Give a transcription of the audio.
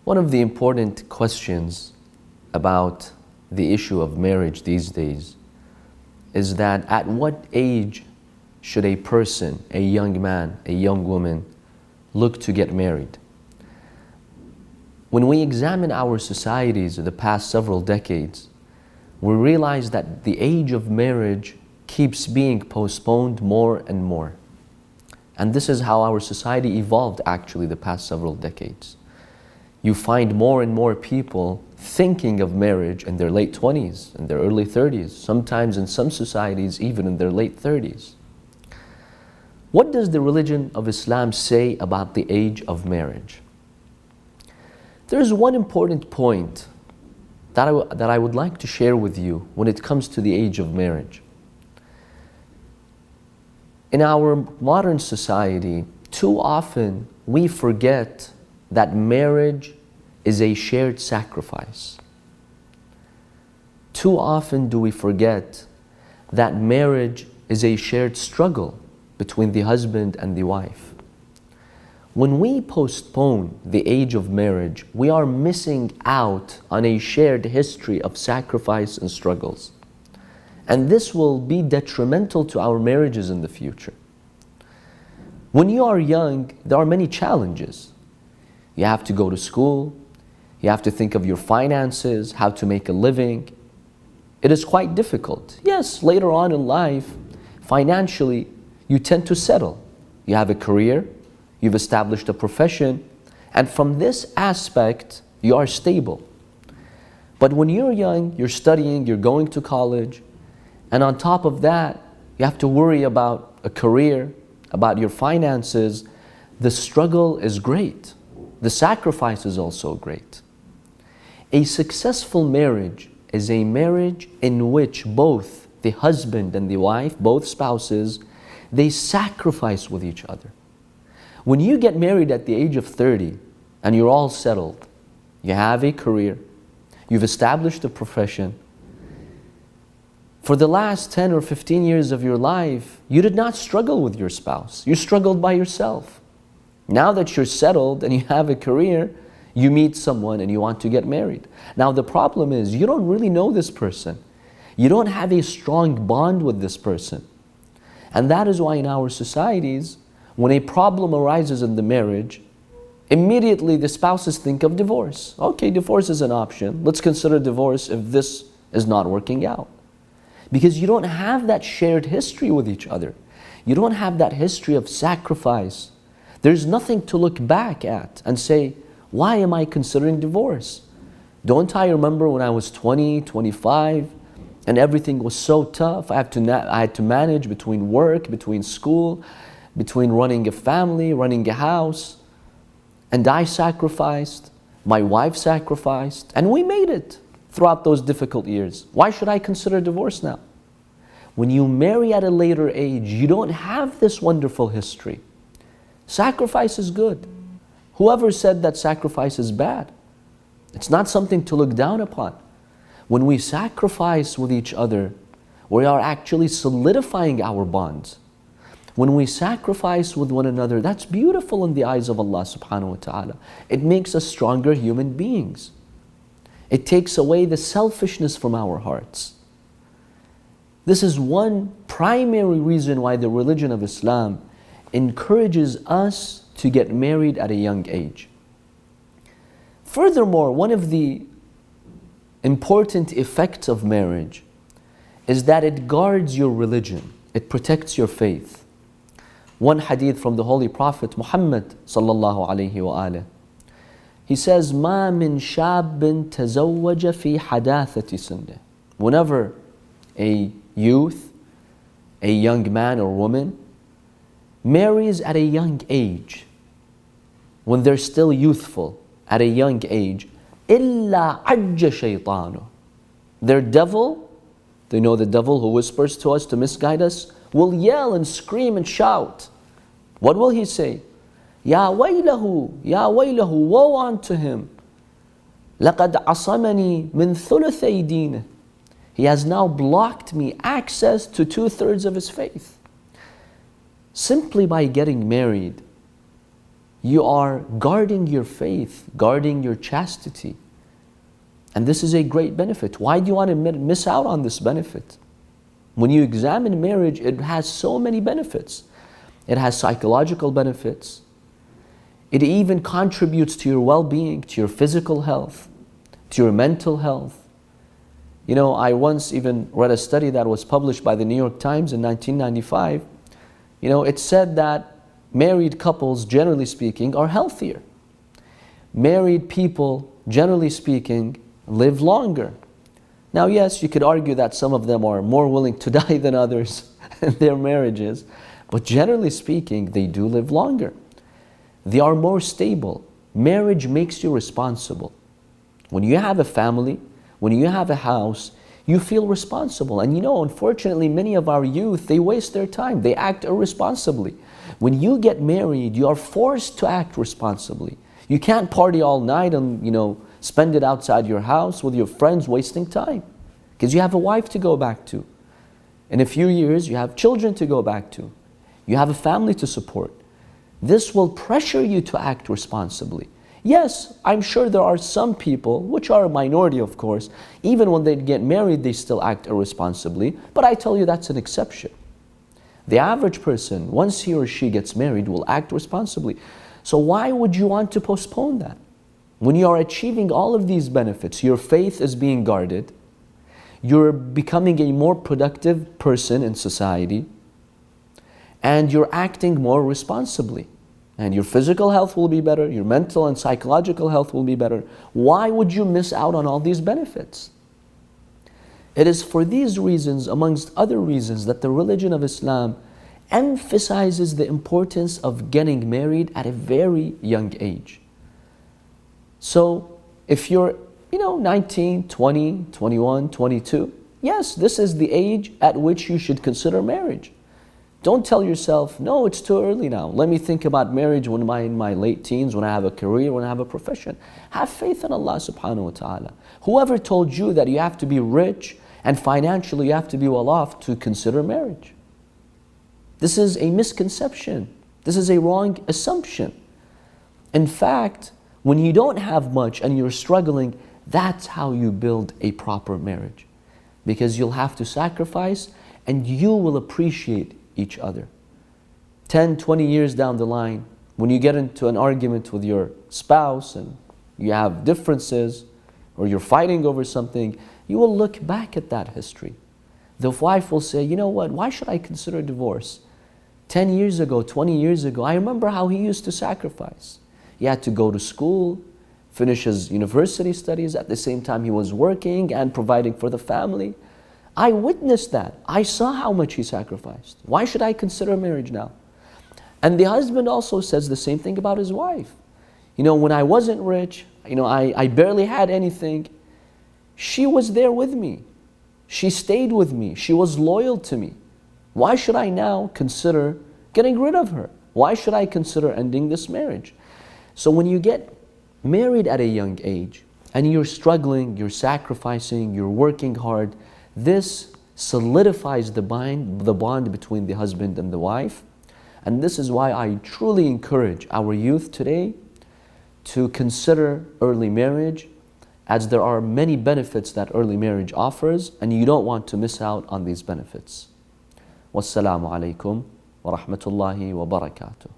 One of the important questions about the issue of marriage these days is that at what age should a person, a young man, a young woman, look to get married? When we examine our societies of the past several decades, we realize that the age of marriage keeps being postponed more and more. And this is how our society evolved actually the past several decades. You find more and more people thinking of marriage in their late 20s, in their early 30s, sometimes in some societies even in their late 30s. What does the religion of Islam say about the age of marriage? There's one important point that I would like to share with you when it comes to the age of marriage. In our modern society, too often we forget that marriage is a shared sacrifice. Too often do we forget that marriage is a shared struggle between the husband and the wife. When we postpone the age of marriage, we are missing out on a shared history of sacrifice and struggles. And this will be detrimental to our marriages in the future. When you are young, there are many challenges. You have to go to school, you have to think of your finances, how to make a living. It is quite difficult. Yes, later on in life, financially, you tend to settle. You have a career, you've established a profession, and from this aspect, you are stable. But when you're young, you're studying, you're going to college, and on top of that, you have to worry about a career, about your finances. The struggle is great. The sacrifice is also great. A successful marriage is a marriage in which both the husband and the wife, both spouses, they sacrifice with each other. When you get married at the age of 30 and you're all settled, you have a career, you've established a profession, for the last 10 or 15 years of your life, you did not struggle with your spouse. You struggled by yourself. Now that you're settled and you have a career, you meet someone and you want to get married. Now the problem is you don't really know this person. You don't have a strong bond with this person. And that is why in our societies, when a problem arises in the marriage, immediately the spouses think of divorce. Okay, divorce is an option. Let's consider divorce if this is not working out. Because you don't have that shared history with each other. You don't have that history of sacrifice. There's nothing to look back at and say, why am I considering divorce? Don't I remember when I was 20, 25, and everything was so tough? I had to manage between work, between school, between running a family, running a house. And I sacrificed, my wife sacrificed, and we made it throughout those difficult years. Why should I consider divorce now? When you marry at a later age, you don't have this wonderful history. Sacrifice is good. Whoever said that sacrifice is bad? It's not something to look down upon. When we sacrifice with each other, we are actually solidifying our bonds. When we sacrifice with one another, that's beautiful in the eyes of Allah subhanahu wa ta'ala. It makes us stronger human beings. It takes away the selfishness from our hearts. This is one primary reason why the religion of Islam encourages us to get married at a young age. Furthermore, one of the important effects of marriage is that it guards your religion. It protects your faith. One hadith from the Holy Prophet Muhammad sallallahu alayhi wa alihi. He says, "Ma min shabbin tazawwaja fi hadathati sunnah." Whenever a youth, a young man or woman, marries at a young age, when they're still youthful, at a young age, إِلَّا عَجَّ شَيْطَانُ. Their devil, they know the devil who whispers to us to misguide us, will yell and scream and shout. What will he say? Ya waylahu, ya waylahu, woe unto him. لَقَدْ عَصَمَنِي مِنْ ثُلُثَيْ دِينِهِ. He has now blocked me access to 2/3 of his faith. Simply by getting married, You are guarding your faith, guarding your chastity. And this is a great benefit. Why do you want to miss out on this benefit? When you examine marriage, it has so many benefits. It has psychological benefits. It even contributes to your well-being, to your physical health, to your mental health. You know, I once even read a study that was published by the New York Times in 1995. You know, it said that married couples, generally speaking, are healthier. Married people, generally speaking, live longer. Now, yes, you could argue that some of them are more willing to die than others in their marriages, but generally speaking, they do live longer. They are more stable. Marriage makes you responsible. When you have a family, when you have a house, you feel responsible. And you know, unfortunately, many of our youth, they waste their time. They act irresponsibly. When you get married, you are forced to act responsibly. You can't party all night and, you know, spend it outside your house with your friends wasting time. Because you have a wife to go back to. In a few years, you have children to go back to. You have a family to support. This will pressure you to act responsibly. Yes, I'm sure there are some people, which are a minority of course, even when they get married, they still act irresponsibly, but I tell you that's an exception. The average person, once he or she gets married, will act responsibly. So why would you want to postpone that? When you are achieving all of these benefits, your faith is being guarded, you're becoming a more productive person in society, and you're acting more responsibly. And your physical health will be better, your mental and psychological health will be better. Why would you miss out on all these benefits? It is for these reasons, amongst other reasons, that the religion of Islam emphasizes the importance of getting married at a very young age. So if you're, 19, 20, 21, 22, yes, this is the age at which you should consider marriage. Don't tell yourself, no, it's too early now. Let me think about marriage when I'm in my late teens, when I have a career, when I have a profession. Have faith in Allah subhanahu wa ta'ala. Whoever told you that you have to be rich and financially you have to be well off to consider marriage? This is a misconception. This is a wrong assumption. In fact, when you don't have much and you're struggling, that's how you build a proper marriage. Because you'll have to sacrifice and you will appreciate each other. 10, 20 years down the line, when you get into an argument with your spouse and you have differences or you're fighting over something, you will look back at that history. The wife will say, you know what, why should I consider divorce? 10 years ago, 20 years ago, I remember how he used to sacrifice. He had to go to school, finish his university studies, at the same time he was working and providing for the family. I witnessed that. I saw how much he sacrificed. Why should I consider marriage now? And the husband also says the same thing about his wife. When I wasn't rich, I barely had anything, she was there with me. She stayed with me. She was loyal to me. Why should I now consider getting rid of her? Why should I consider ending this marriage? So when you get married at a young age and you're struggling, you're sacrificing, you're working hard, this solidifies the bond between the husband and the wife. And this is why I truly encourage our youth today to consider early marriage, as there are many benefits that early marriage offers, and you don't want to miss out on these benefits. Wassalamu alaikum wa rahmatullahi wa barakatuh.